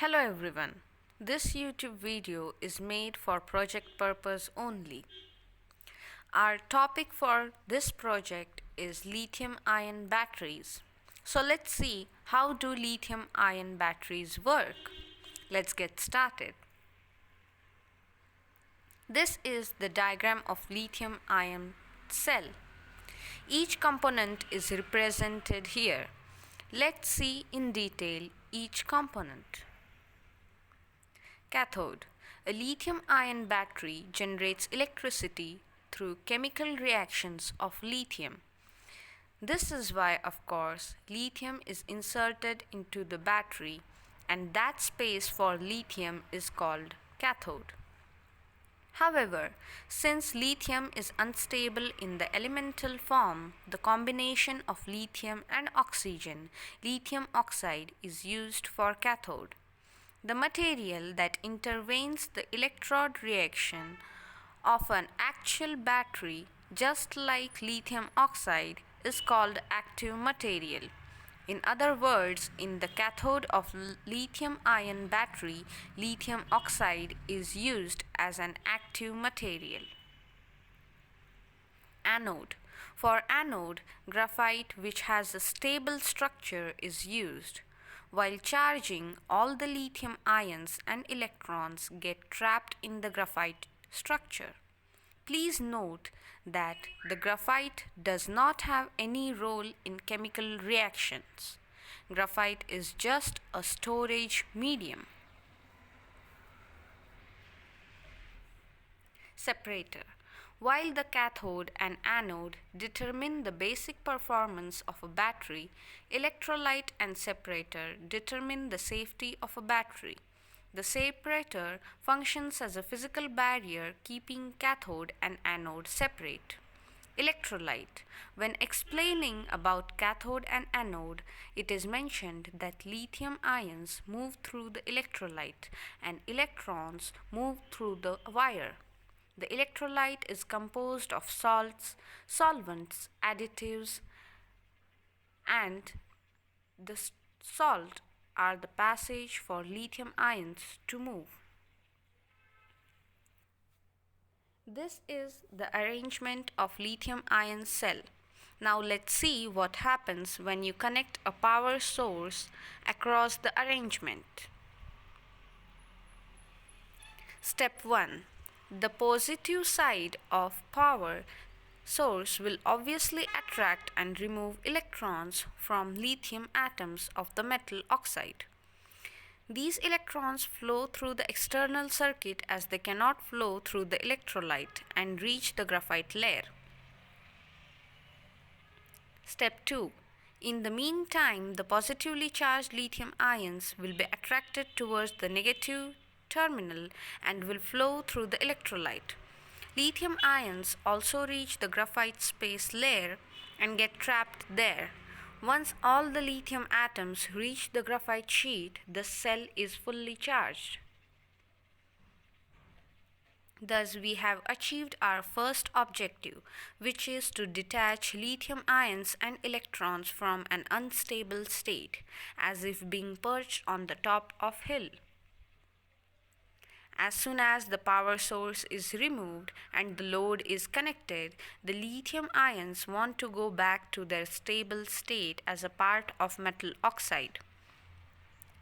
Hello everyone. This YouTube video is made for project purpose only. Our topic for this project is lithium ion batteries. So let's see how do lithium ion batteries work. Let's get started. This is the diagram of lithium ion cell. Each component is represented here. Let's see in detail each component. Cathode. A lithium ion battery generates electricity through chemical reactions of lithium. This is why, of course, lithium is inserted into the battery, and that space for lithium is called cathode. However, since lithium is unstable in the elemental form, the combination of lithium and oxygen, lithium oxide, is used for cathode. The material that intervenes the electrode reaction of an actual battery, just like lithium oxide, is called active material. In other words, in the cathode of lithium ion battery, lithium oxide is used as an active material. Anode. For anode, graphite, which has a stable structure, is used. While charging, all the lithium ions and electrons get trapped in the graphite structure. Please note that the graphite does not have any role in chemical reactions. Graphite is just a storage medium. Separator. While the cathode and anode determine the basic performance of a battery, electrolyte and separator determine the safety of a battery. The separator functions as a physical barrier keeping cathode and anode separate. Electrolyte. When explaining about cathode and anode, it is mentioned that lithium ions move through the electrolyte and electrons move through the wire. The electrolyte is composed of salts, solvents, additives, and the salt are the passage for lithium ions to move. This is the arrangement of lithium ion cell. Now let's see what happens when you connect a power source across the arrangement. Step 1. The positive side of power source will obviously attract and remove electrons from lithium atoms of the metal oxide. These electrons flow through the external circuit as they cannot flow through the electrolyte and reach the graphite layer. Step 2. In the meantime, the positively charged lithium ions will be attracted towards the negative terminal and will flow through the electrolyte. Lithium ions also reach the graphite space layer and get trapped there. Once all the lithium atoms reach the graphite sheet, the cell is fully charged. Thus, we have achieved our first objective, which is to detach lithium ions and electrons from an unstable state, as if being perched on the top of a hill. As soon as the power source is removed and the load is connected, the lithium ions want to go back to their stable state as a part of metal oxide.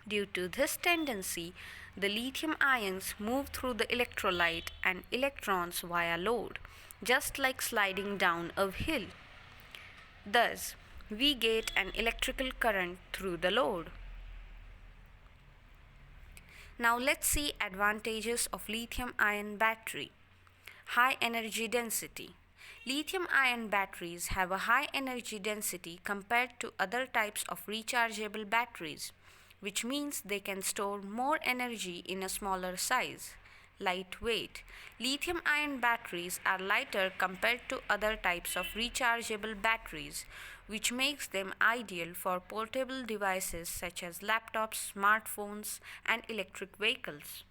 Due to this tendency, the lithium ions move through the electrolyte and electrons via load, just like sliding down a hill. Thus, we get an electrical current through the load. Now let's see advantages of lithium ion battery. High energy density. Lithium ion batteries have a high energy density compared to other types of rechargeable batteries, which means they can store more energy in a smaller size. Lightweight. Lithium ion batteries are lighter compared to other types of rechargeable batteries, which makes them ideal for portable devices such as laptops, smartphones, and electric vehicles.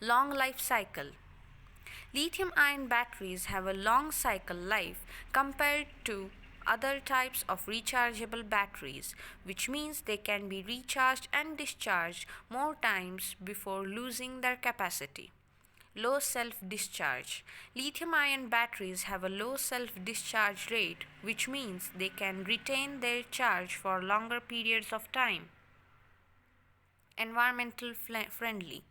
Long life cycle. Lithium ion batteries have a long cycle life compared to other types of rechargeable batteries, which means they can be recharged and discharged more times before losing their capacity. Low self-discharge. Lithium-ion batteries have a low self-discharge rate, which means they can retain their charge for longer periods of time. Environmental friendly.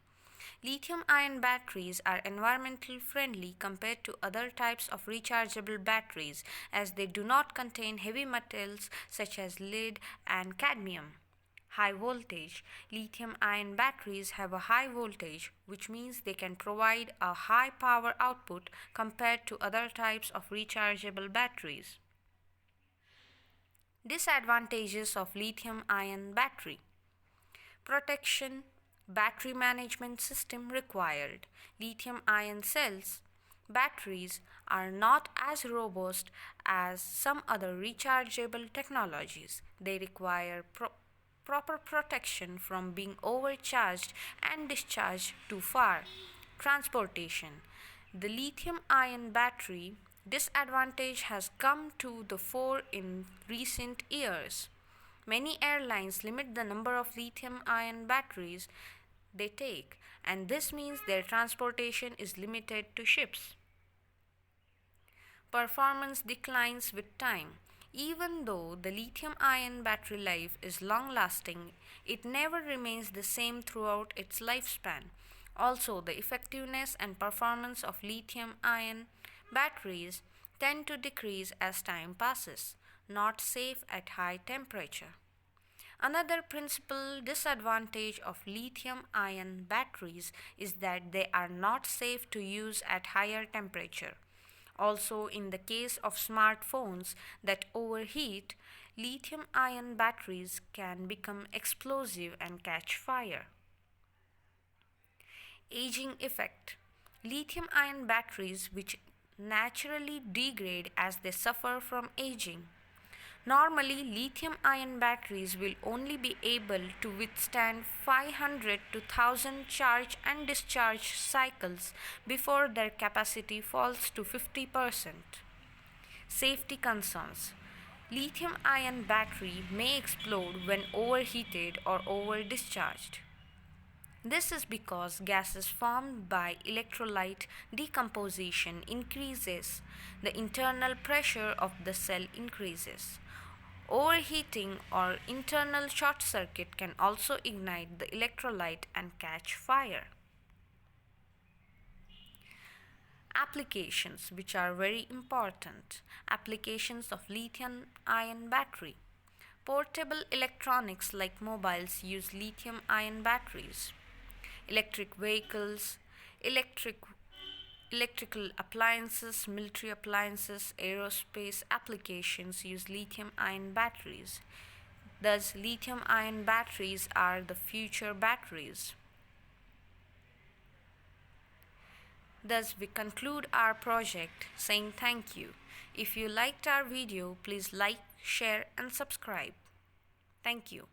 Lithium-ion batteries are environmental friendly compared to other types of rechargeable batteries as they do not contain heavy metals such as lead and cadmium. High voltage. Lithium-ion batteries have a high voltage, which means they can provide a high power output compared to other types of rechargeable batteries. Disadvantages of lithium-ion battery. Protection. Battery management system required. Lithium-ion cells batteries are not as robust as some other rechargeable technologies. They require proper protection from being overcharged and discharged too far. Transportation. The lithium-ion battery disadvantage has come to the fore in recent years. Many airlines limit the number of lithium-ion batteries they take, and this means their transportation is limited to ships. Performance declines with time. Even though the lithium-ion battery life is long-lasting, it never remains the same throughout its lifespan. Also, the effectiveness and performance of lithium-ion batteries tend to decrease as time passes. Not safe at high temperature. Another principal disadvantage of lithium-ion batteries is that they are not safe to use at higher temperature. Also, in the case of smartphones that overheat, lithium-ion batteries can become explosive and catch fire. Aging effect. Lithium-ion batteries which naturally degrade as they suffer from aging. Normally, lithium-ion batteries will only be able to withstand 500 to 1000 charge and discharge cycles before their capacity falls to 50%. Safety concerns. Lithium-ion battery may explode when overheated or over-discharged. This is because gases formed by electrolyte decomposition increases, the internal pressure of the cell increases. Overheating or internal short circuit can also ignite the electrolyte and catch fire. Applications which are very important. Applications of lithium-ion battery. Portable electronics like mobiles use lithium-ion batteries. Electric vehicles, electrical appliances, military appliances, aerospace applications use lithium-ion batteries. Thus, lithium-ion batteries are the future batteries. Thus, we conclude our project saying thank you. If you liked our video, please like, share, and subscribe. Thank you.